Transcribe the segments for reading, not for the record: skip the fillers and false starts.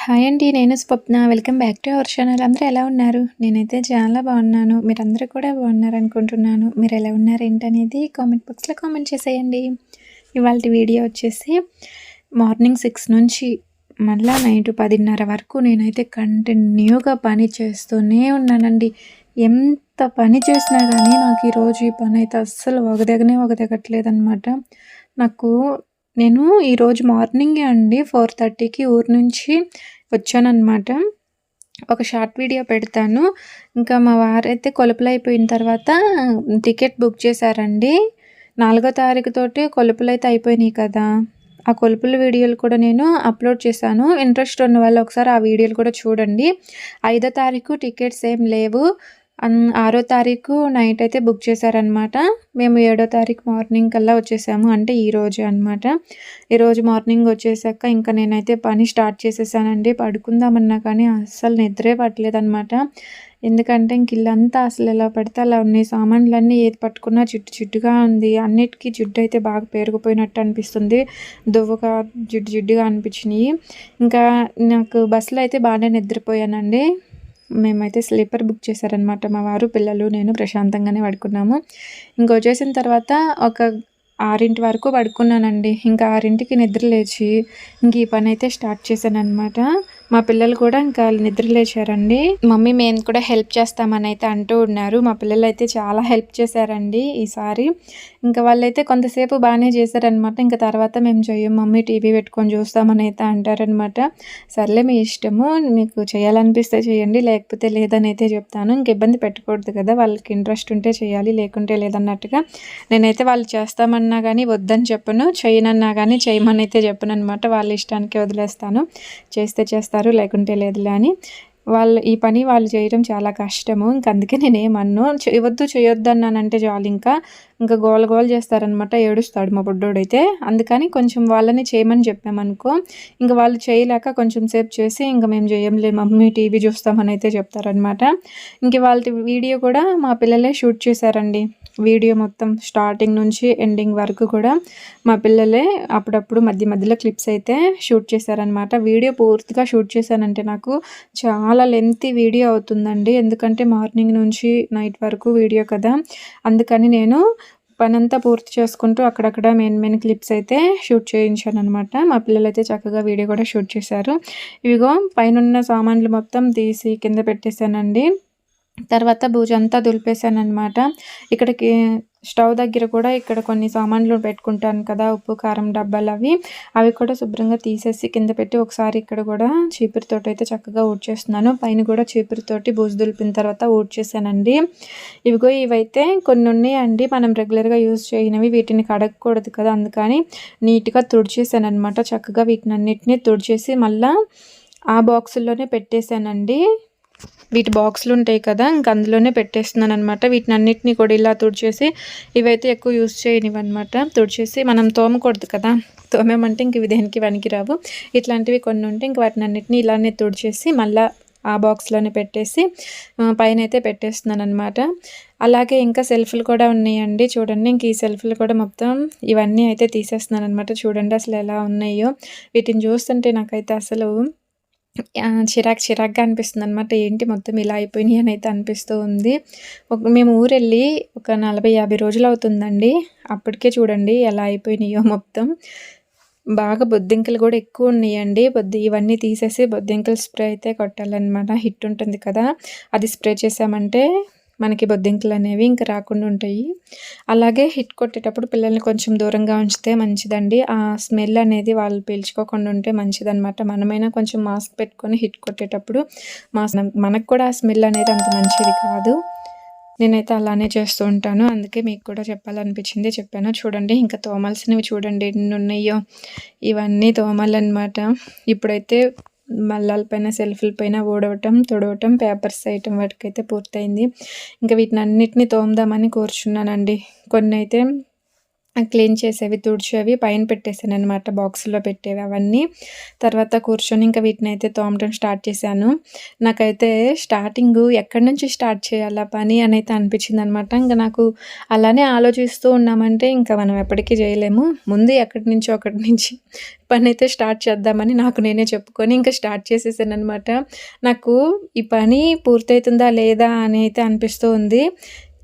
Hi అండి. నేను Swapna. Welcome back to our channel. అందరూ ఎలా ఉన్నారు? నేనైతే చాలా బాగున్నాను. మీరందరూ కూడా బాగున్నారనుకుంటున్నాను. మీరెలా ఉన్నారు ఏంటనేది కామెంట్ బాక్స్‌లో కామెంట్ చేసేయండి. ఇవాల్టి వీడియో వచ్చేసి మార్నింగ్ 6 నుంచి మళ్ళా నైట్ 10:30 వరకు నేనైతే కంటిన్యూగా పని చేస్తూనే ఉన్నానండి. ఎంత పని చేసినా గానీ నాకు ఈరోజు ఈ పనైతే అస్సలు ఒగదెగట్లేదనమాట. నాకు నేను ఈరోజు మార్నింగే అండి 4:30కి ఊరు నుంచి వచ్చాననమాట. ఒక షార్ట్ వీడియో పెడతాను. ఇంకా మా వారైతే కొలుపులయిపోయిన తర్వాత టికెట్ బుక్ చేశారండి. 4 తారీఖుతోటి కొలుపులైతే అయిపోయినాయి కదా! ఆ కొలుపుల వీడియోలు కూడా నేను అప్‌లోడ్ చేశాను. ఇంట్రెస్ట్ ఉన్న వాళ్ళు ఒకసారి ఆ వీడియోలు కూడా చూడండి. 5 తారీఖు టికెట్స్ ఏం లేవు. 6 తారీఖు నైట్ అయితే బుక్ చేశారనమాట. మేము 7 తారీఖు మార్నింగ్ కల్లా వచ్చేసాము. అంటే ఈరోజే అనమాట. ఈరోజు మార్నింగ్ వచ్చేసాక ఇంకా నేనైతే పని స్టార్ట్ చేసేసానండి. పడుకుందామన్నా కానీ అస్సలు నిద్రే పట్టలేదనమాట. ఎందుకంటే ఇంక ఇల్లంతా అసలు ఎలా పడితే అలా ఉన్నాయి. సామాన్లన్నీ ఏది పట్టుకున్నా జిడ్డు జిడ్డుగా ఉంది. అన్నిటికీ జిడ్డయితే బాగా పేరుకుపోయినట్టు అనిపిస్తుంది. దువ్వగా జిడ్డుగా అనిపించినాయి. ఇంకా నాకు బస్సులో అయితే బాగానే నిద్రపోయానండి. మేమైతే స్లీపర్ బుక్ చేశారనమాట. మా వారు, పిల్లలు, నేను ప్రశాంతంగానే పడుకున్నాము. ఇంకొచ్చేసిన తర్వాత ఒక 6 వరకు పడుకున్నానండి. ఇంకా 6కి నిద్ర లేచి ఇంక ఈ పనైతే స్టార్ట్ చేశాననమాట. మా పిల్లలు కూడా ఇంకా నిద్ర లేచారండి. మమ్మీ మేము కూడా హెల్ప్ చేస్తామని అయితే అంటూ ఉన్నారు. మా పిల్లలైతే చాలా హెల్ప్ చేశారండి ఈసారి. ఇంకా వాళ్ళైతే కొంతసేపు బాగానే చేశారనమాట. ఇంకా తర్వాత మేము చెయ్యం మమ్మీ, టీవీ పెట్టుకొని చూస్తామని అయితే అంటారనమాట. సర్లే మీ ఇష్టము, మీకు చేయాలనిపిస్తే చేయండి, లేకపోతే లేదని అయితే చెప్తాను. ఇంక ఇబ్బంది పెట్టకూడదు కదా, వాళ్ళకి ఇంట్రెస్ట్ ఉంటే చేయాలి, లేకుంటే లేదన్నట్టుగా నేనైతే వాళ్ళు చేస్తామన్నా కానీ వద్దని చెప్పను, చేయనన్నా కానీ చేయమని అయితే చెప్పను అనమాట. వాళ్ళ ఇష్టానికి వదిలేస్తాను. చేస్తే చేస్తారు, లేకుంటే లేదులే అని. ఈ పని వాళ్ళు చేయడం చాలా కష్టము. ఇంక అందుకే నేనేమన్ను. చేయొద్దు అన్నానంటే చాలు ఇంకా గోల గోల చేస్తారనమాట. ఏడుస్తాడు మా బుడ్డోడైతే. అందుకని కొంచెం వాళ్ళని చేయమని చెప్పామనుకో, ఇంక వాళ్ళు చేయలేక కొంచెం సేపు చేసి ఇంక మేము చేయంలే మమ్మీ, టీవీ చూస్తామని అయితే చెప్తారనమాట. ఇంక వాళ్ళ వీడియో కూడా మా పిల్లలే షూట్ చేశారండి. వీడియో మొత్తం స్టార్టింగ్ నుంచి ఎండింగ్ వరకు కూడా మా పిల్లలే అప్పుడప్పుడు మధ్యలో క్లిప్స్ అయితే షూట్ చేశారనమాట. వీడియో పూర్తిగా షూట్ చేశానంటే నాకు చాలా లెంతీ వీడియో అవుతుందండి. ఎందుకంటే మార్నింగ్ నుంచి నైట్ వరకు వీడియో కదా, అందుకని నేను పనంతా పూర్తి చేసుకుంటూ అక్కడక్కడ మెయిన్ క్లిప్స్ అయితే షూట్ చేయించాననమాట. మా పిల్లలైతే చక్కగా వీడియో కూడా షూట్ చేశారు. ఇవిగో పైనున్న సామాన్లు మొత్తం తీసి కింద పెట్టేశానండి. తర్వాత బూజంతా దులిపేశాననమాట. ఇక్కడికి స్టవ్ దగ్గర కూడా ఇక్కడ కొన్ని సామాన్లు పెట్టుకుంటాను కదా, ఉప్పు, కారం డబ్బాలు అవి కూడా శుభ్రంగా తీసేసి కింద పెట్టి ఒకసారి ఇక్కడ కూడా చీపురుతోటి అయితే చక్కగా ఊడ్చేస్తున్నాను. పైన కూడా చీపురుతోటి బూజు దులిపిన తర్వాత ఊడ్చేసానండి. ఇవైతే కొన్ని ఉన్నాయండి మనం రెగ్యులర్గా యూజ్ చేయనివి, వీటిని కడగకూడదు కదా, అందుకని నీట్గా తుడిచేసానమాట. చక్కగా వీటిని అన్నిటినీ తుడిచేసి మళ్ళీ ఆ బాక్సుల్లోనే పెట్టేశానండి. వీటి బాక్సులు ఉంటాయి కదా, ఇంక అందులోనే పెట్టేస్తున్నాను అనమాట. వీటిని అన్నిటినీ కూడా ఇలా తుడిచేసి, ఇవైతే ఎక్కువ యూజ్ చేయనివన్నమాట. తుడిచేసి మనం తోమకూడదు కదా, తోమేమంటే ఇంక ఇవి దేనికి పనికిరావు. ఇట్లాంటివి కొన్ని ఉంటే ఇంక వాటిని అన్నిటినీ ఇలానే తుడిచేసి మళ్ళీ ఆ బాక్స్లోనే పెట్టేసి పైన అయితే పెట్టేస్తున్నాను అనమాట. అలాగే ఇంకా సెల్ఫ్లు కూడా ఉన్నాయండి. చూడండి, ఇంక ఈ సెల్ఫ్లు కూడా మొత్తం ఇవన్నీ అయితే తీసేస్తున్నాను అనమాట. చూడండి అసలు ఎలా ఉన్నాయో. వీటిని చూస్తుంటే నాకైతే అసలు చిరాకుగా అనిపిస్తుందనమాట. ఏంటి మొత్తం ఇలా అయిపోయినాయి అని అయితే అనిపిస్తూ ఉంది. మేము ఊరెళ్ళి ఒక 40-50 రోజులు అవుతుందండి. అప్పటికే చూడండి ఎలా అయిపోయినాయో మొత్తం. బాగా బొద్దింకలు కూడా ఎక్కువ ఉన్నాయండి. ఇవన్నీ తీసేసి బొద్దింకల స్ప్రే అయితే కొట్టాలన్నమాట. హిట్ ఉంటుంది కదా, అది స్ప్రే చేసామంటే మనకి బొద్దింకలు అనేవి ఇంకా రాకుండా ఉంటాయి. అలాగే హిట్ కొట్టేటప్పుడు పిల్లల్ని కొంచెం దూరంగా ఉంచితే మంచిదండి. ఆ స్మెల్ అనేది వాళ్ళు పీల్చుకోకుండా ఉంటే మంచిదన్నమాట. మనమైనా కొంచెం మాస్క్ పెట్టుకొని హిట్ కొట్టేటప్పుడు మనకు కూడా ఆ స్మెల్ అనేది అంత మంచిది కాదు. నేనైతే అలానే చేస్తూ ఉంటాను. అందుకే మీకు కూడా చెప్పాలనిపించింది, చెప్పాను. చూడండి, ఇంకా తోమాల్సినవి చూడండి ఎన్ని ఉన్నాయో. ఇవన్నీ తోమాలన్నమాట. ఇప్పుడైతే మల్లాల పైన, సెల్ఫ్ల పైన ఊడవటం, తుడవటం, పేపర్స్ వేయటం వాటికైతే పూర్తయింది. ఇంకా వీటిని అన్నిటినీ తోముదామని కూర్చున్నానండి. కొన్ని అయితే క్లీన్ చేసేవి, తుడిచేవి పైన పెట్టేసాననమాట. బాక్స్‌లో పెట్టేవి అవన్నీ. తర్వాత కూర్చొని ఇంకా వీటినైతే తోమటం స్టార్ట్ చేశాను. నాకైతే స్టార్టింగు ఎక్కడి నుంచి స్టార్ట్ చేయాలా పని అనైతే అనిపించిందనమాట. ఇంక నాకు అలానే ఆలోచిస్తూ ఉన్నామంటే ఇంకా మనం ఎప్పటికీ చేయలేము. ముందు ఎక్కడి నుంచో అక్కడి నుంచి పనైతే స్టార్ట్ చేద్దామని నాకు నేనే చెప్పుకొని ఇంకా స్టార్ట్ చేసేసాననమాట. నాకు ఈ పని పూర్తయితుందా లేదా అని అయితే అనిపిస్తూ ఉంది.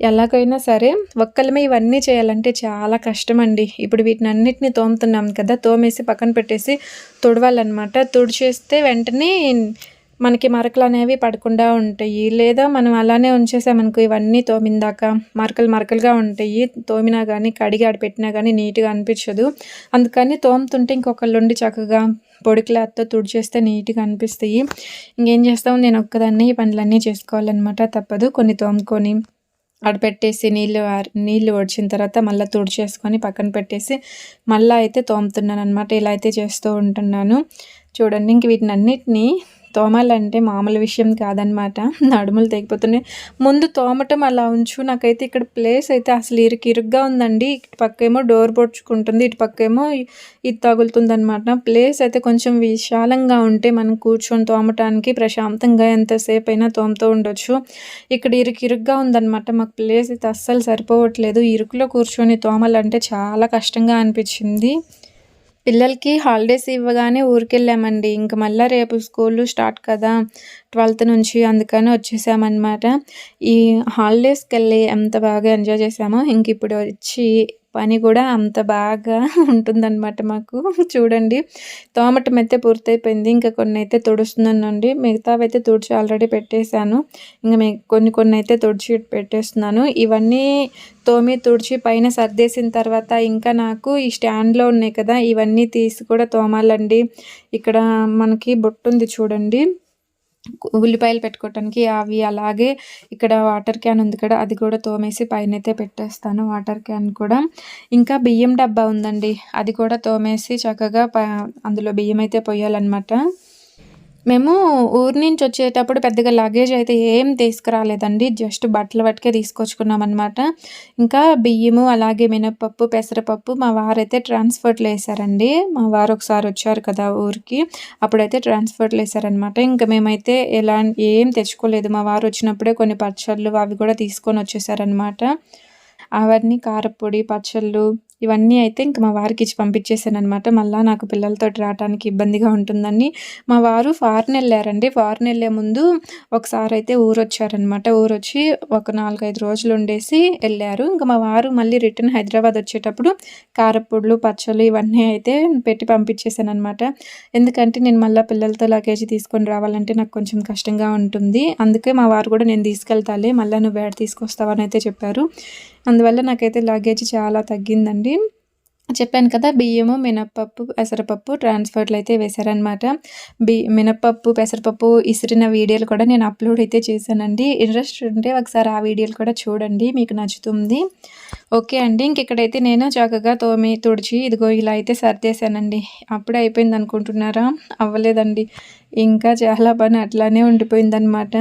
ఎలాగైనా సరే ఒక్కళ్ళమే ఇవన్నీ చేయాలంటే చాలా కష్టమండి. ఇప్పుడు వీటినన్నిటిని తోముతున్నాం కదా! తోమేసి పక్కన పెట్టేసి తుడవాలనమాట. తుడిచేస్తే వెంటనే మనకి మరకలనేవి పడకుండా ఉంటాయి. లేదా మనం అలానే ఉంచేసామనుకో ఇవన్నీ తోమిందాక మరకలు మరకలుగా ఉంటాయి. తోమినా గానీ, కడిగి ఆడ పెట్టినా గానీ నీట్‌గా అనిపిచ్చదు. అందుకని తోముతుంటే ఇంకొకళ్ళుండి చక్కగా పొడి క్లాత్‌తో తుడిచేస్తే నీట్‌గా అనిపిస్తాయి. ఇంకేం చేస్తాం నేను ఒక్కదాన్నే ఈ పనులన్నీ చేసుకోవాలనమాట. తప్పదు. కొన్ని తోముకొని ఆడ పెట్టేసి నీళ్ళు ఒడిచిన తర్వాత మళ్ళీ తుడిచేసుకొని పక్కన పెట్టేసి మళ్ళీ అయితే తోముతున్నాననమాట. ఇలా అయితే చేస్తూ ఉంటున్నాను. చూడండి ఇంక వీటినన్నిటిని తోమాలంటే మామూలు విషయం కాదనమాట. నడుములు తెగిపోతున్నాయి. ముందు తోమటం అలా ఉంచు. నాకైతే ఇక్కడ ప్లేస్ అయితే అసలు ఇరుగ్గా ఉందండి. ఇటు పక్కేమో డోర్ పొడుచుకుంటుంది. ఇటు పక్కేమో ఇది తగులుతుందనమాట. ప్లేస్ అయితే కొంచెం విశాలంగా ఉంటే మనం కూర్చొని తోమటానికి ప్రశాంతంగా ఎంతసేపు అయినా తోముతూ ఉండొచ్చు. ఇక్కడ ఇరుగ్గా ఉందనమాట. మాకు ప్లేస్ అయితే అస్సలు సరిపోవట్లేదు. ఇరుకులో కూర్చొని తోమాలంటే చాలా కష్టంగా అనిపించింది. పిల్లలకి హాలిడేస్ ఇవ్వగానే ఊరికెళ్ళామండి. ఇంక మళ్ళా రేపు స్కూళ్ళు స్టార్ట్ కదా! 12థ్ నుంచి అందుకని వచ్చేసామనమాట. ఈ హాలిడేస్‌కెళ్ళి ఎంత బాగా ఎంజాయ్ చేసామో ఇంకిప్పుడు వచ్చి పని కూడా అంత బాగా ఉంటుందనమాట మాకు. చూడండి తోమటం అయితే పూర్తయిపోయింది. ఇంకా కొన్నైతే తుడుస్తున్నానండి. మిగతావైతే తుడిచి ఆల్రెడీ పెట్టేశాను. ఇంక కొన్నైతే తుడిచి పెట్టేస్తున్నాను. ఇవన్నీ తోమి తుడిచి పైన సర్దేసిన తర్వాత ఇంకా నాకు ఈ స్టాండ్‌లో ఉన్నాయి కదా! ఇవన్నీ తీసి కూడా తోమాలండి. ఇక్కడ మనకి బొట్టుంది చూడండి. ఉల్లిపాయలు పెట్టుకోవటానికి అవి అలాగే ఇక్కడ వాటర్ క్యాన్ ఉంది కదా! అది కూడా తోమేసి పైనైతే పెట్టేస్తాను వాటర్ క్యాన్ కూడా. ఇంకా బియ్యం డబ్బా ఉందండి. అది కూడా తోమేసి చక్కగా అందులో బియ్యం అయితే పొయ్యాలనమాట. మేము ఊరు నుంచి వచ్చేటప్పుడు పెద్దగా లగేజ్ అయితే ఏం తీసుకురాలేదండి. జస్ట్ బట్టలు మట్టుకే తీసుకొచ్చుకున్నామనమాట. ఇంకా బియ్యము, అలాగే మినపప్పు, పెసరపప్పు మా వారైతే ట్రాన్స్‌పోర్ట్‌లో ఏసారండి. మా వారు ఒకసారి వచ్చారు కదా ఊరికి. అప్పుడైతే ట్రాన్స్‌పోర్ట్‌లో ఏసారనమాట. ఇంక మేమైతే ఏం తెచ్చుకోలేదు. మా వారు వచ్చినప్పుడే కొన్ని పచ్చళ్ళు అవి కూడా తీసుకొని వచ్చేసారనమాట. అవన్నీ కారప్పొడి, పచ్చళ్ళు ఇవన్నీ అయితే ఇంక మా వారికిచ్చి పంపించేసాననమాట. మళ్ళా నాకు పిల్లలతోటి రావటానికి ఇబ్బందిగా ఉంటుందని. మా వారు ఫారెన్ ఎళ్లారండి. ఫారెన్ ఎళ్ళే ముందు ఒకసారైతే ఊరొచ్చారనమాట. ఊరొచ్చి ఒక 4, 5 రోజులు ఉండేసి ఎళ్లారు. ఇంక మా వారు మళ్ళీ రిటర్న్ హైదరాబాద్ వచ్చేటప్పుడు కారప్పొడులు, పచ్చళ్ళు ఇవన్నీ అయితే పెట్టి పంపించేసాననమాట. ఎందుకంటే నేను మళ్ళా పిల్లలతో లగేజ్ తీసుకొని రావాలంటే నాకు కొంచెం కష్టంగా ఉంటుంది. అందుకే మా వారు కూడా నేను తీసుకెళ్తాలే మళ్ళా నువ్వు ఏడ తీసుకొస్తావని అయితే చెప్పారు. అందువల్ల నాకైతే లగేజ్ చాలా తగ్గిందండి. చెప్పాను కదా! బియ్యము, మినపప్పు, పెసరపప్పు ట్రాన్స్‌పోర్ట్‌లో అయితే వేశారనమాట. మినపప్పు, పెసరపప్పు ఇసిరిన వీడియోలు కూడా నేను అప్‌లోడ్ అయితే చేశానండి. ఇంట్రెస్ట్ ఉంటే ఒకసారి ఆ వీడియోలు కూడా చూడండి. మీకు నచ్చుతుంది. ఓకే అండి. ఇంకిక్కడైతే నేను చక్కగా తోమి, తుడిచి ఇదిగో ఇలా అయితే సర్దేశానండి. అప్పుడే అయిపోయిందనుకుంటున్నారా? అవ్వలేదండి. ఇంకా చాలా పని అట్లానే ఉండిపోయిందనమాట.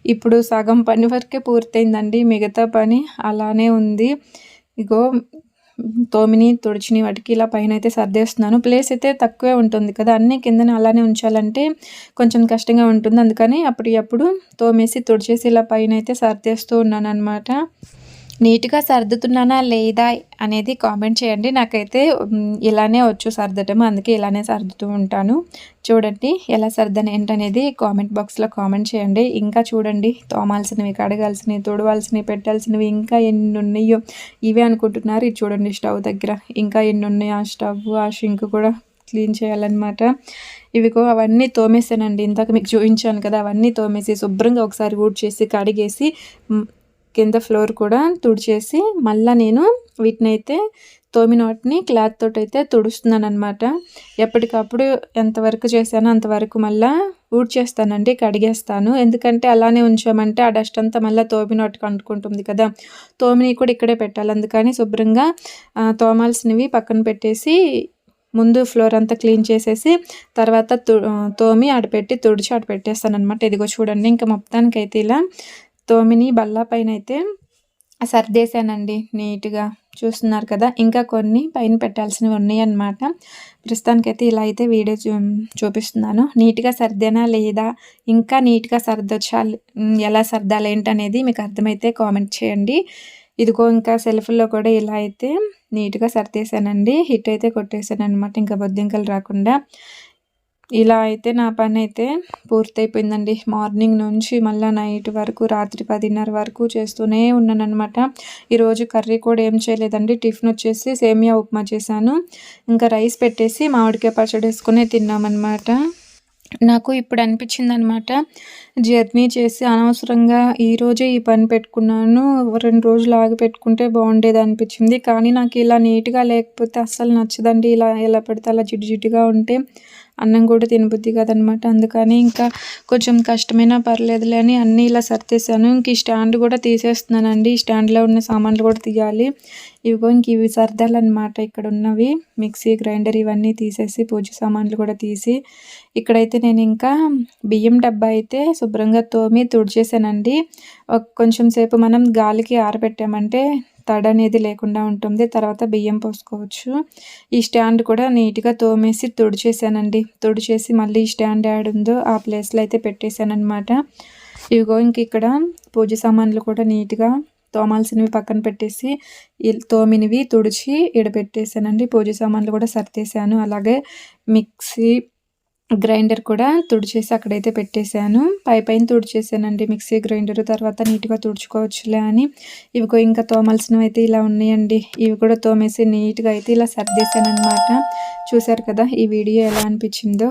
ఇప్పుడు సగం పని వరకే పూర్తయిందండి. మిగతా పని అలానే ఉంది. ఇగో తోమిని, తుడిచిని వాటికి ఇలా పైనైతే సర్దేస్తున్నాను. ప్లేస్ అయితే తక్కువే ఉంటుంది కదా! అన్నీ కిందన అలానే ఉంచాలంటే కొంచెం కష్టంగా ఉంటుంది. అందుకని అప్పుడు తోమేసి, తుడిచేసి ఇలా పైనైతే సర్దేస్తూ ఉన్నాననమాట. నీట్‌గా సర్దుతున్నానా లేదా అనేది కామెంట్ చేయండి. నాకైతే ఇలానే వచ్చు సర్దటం. అందుకే ఇలానే సర్దుతూ ఉంటాను. చూడండి ఎలా సర్దాను ఏంటనేది కామెంట్ బాక్స్‌లో కామెంట్ చేయండి. ఇంకా చూడండి తోమాల్సినవి, కడగాల్సినవి, తుడవాల్సినవి, పెట్టాల్సినవి ఇంకా ఎన్నున్నాయో ఇవే అనుకుంటున్నారు. ఇది చూడండి స్టవ్ దగ్గర ఇంకా ఎన్నున్నాయో ఆ స్టవ్, ఆ షింక్ కూడా క్లీన్ చేయాలన్నమాట. ఇవిగో అవన్నీ తోమేసానండి. ఇందాక మీకు చూపించాను కదా! అవన్నీ తోమేసి శుభ్రంగా ఒకసారి ఊడ్చేసి, కడిగేసి కింద ఫ్లోర్ కూడా తుడిచేసి మళ్ళీ నేను వీటినైతే తోమిన వాటిని క్లాత్ తోటి అయితే తుడుస్తున్నానమాట. ఎప్పటికప్పుడు ఎంతవరకు చేశానో అంతవరకు మళ్ళీ ఊడ్చేస్తానండి, కడిగేస్తాను. ఎందుకంటే అలానే ఉంచామంటే ఆ డస్ట్ అంతా మళ్ళీ తోమిన వాటికి అంటుకుంటుంది కదా! తోమినవి కూడా ఇక్కడే పెట్టాలి. అందుకని శుభ్రంగా తోమాల్సినవి పక్కన పెట్టేసి ముందు ఫ్లోర్ అంతా క్లీన్ చేసేసి తర్వాత తోమి ఆడపెట్టి తుడిచి ఆడ పెట్టేస్తానమాట. ఇదిగో చూడండి ఇంకా మొత్తానికైతే ఇలా తోమిని బల్ల పైన అయితే సర్దేశానండి నీట్‌గా. చూస్తున్నారు కదా! ఇంకా కొన్ని పైన పెట్టాల్సినవి ఉన్నాయన్నమాట. ప్రస్తుతానికైతే ఇలా అయితే వీడియో చూపిస్తున్నాను. నీట్‌గా సర్దానా లేదా? ఇంకా నీట్‌గా సర్దొచ్చా? ఎలా సర్దాలి ఏంటనేది మీకు అర్థమైతే కామెంట్ చేయండి. ఇదిగో ఇంకా సెల్ఫ్‌లో కూడా ఇలా అయితే నీట్‌గా సర్దేశానండి. హిట్ అయితే కొట్టేసాననమాట ఇంకా బొద్దింకలు రాకుండా. ఇలా అయితే నా పనైతే పూర్తయిపోయిందండి. మార్నింగ్ నుంచి మళ్ళా నైట్ వరకు రాత్రి 10:30 వరకు చేస్తూనే ఉన్నాననమాట. ఈరోజు కర్రీ కూడా ఏం చేయలేదండి. టిఫిన్ వచ్చేసి సేమియా ఉప్మా చేశాను. ఇంకా రైస్ పెట్టేసి మామిడికాయ పచ్చడి వేసుకొని తిన్నామన్నమాట. నాకు ఇప్పుడు అనిపించిందనమాట, జర్నీ చేసి అనవసరంగా ఈరోజే ఈ పని పెట్టుకున్నాను. 2 రోజులు ఆగి పెట్టుకుంటే బాగుండేదనిపించింది. కానీ నాకు ఇలా నీట్‌గా లేకపోతే అస్సలు నచ్చదండి. ఇలా ఎలా పడితే అలా జిడ్డు జిడ్డుగా ఉంటే అన్నం కూడా తినబుద్ధి కాదనమాట. అందుకని ఇంకా కొంచెం కష్టమైనా పర్లేదులే అని అన్నీ ఇలా సర్దేశాను. ఇంక ఈ స్టాండ్ కూడా తీసేస్తున్నానండి. ఈ స్టాండ్‌లో ఉన్న సామాన్లు కూడా తీయాలి. ఇవిగో ఇంక ఇవి సర్దాలన్నమాట. ఇక్కడ ఉన్నవి మిక్సీ, గ్రైండర్ ఇవన్నీ తీసేసి పూజ సామాన్లు కూడా తీసి ఇక్కడైతే నేను ఇంకా బియ్యం డబ్బా అయితే శుభ్రంగా తోమి తుడిచేసానండి. కొంచెం సేపు మనం గాలికి ఆరబెట్టామంటే తడి అనేది లేకుండా ఉంటుంది. తర్వాత బియ్యం పోసుకోవచ్చు. ఈ స్టాండ్ కూడా నీట్‌గా తోమేసి తుడిచేసానండి. తుడిచేసి మళ్ళీ ఈ స్టాండ్ ఉందో ఆ ప్లేస్‌లో అయితే పెట్టేశాననమాట. ఇవిగో ఇంక ఇక్కడ పూజ సామాన్లు కూడా నీట్‌గా తోమాల్సినవి పక్కన పెట్టేసి తోమినవి తుడిచి ఈడ పెట్టేశానండి. పూజ సామాన్లు కూడా సర్దేశాను. అలాగే మిక్సీ, గ్రైండర్ కూడా తుడిచేసి అక్కడైతే పెట్టేశాను. పైన తుడిచేసానండి మిక్సీ, గ్రైండర్. తర్వాత నీట్‌గా తుడుచుకోవచ్చులే అని. ఇవిగో ఇంకా తోమాల్సినవి అయితే ఇలా ఉన్నాయండి. ఇవి కూడా తోమేసి నీట్‌గా అయితే ఇలా సర్దేశాననమాట. చూసారు కదా! ఈ వీడియో ఎలా అనిపించిందో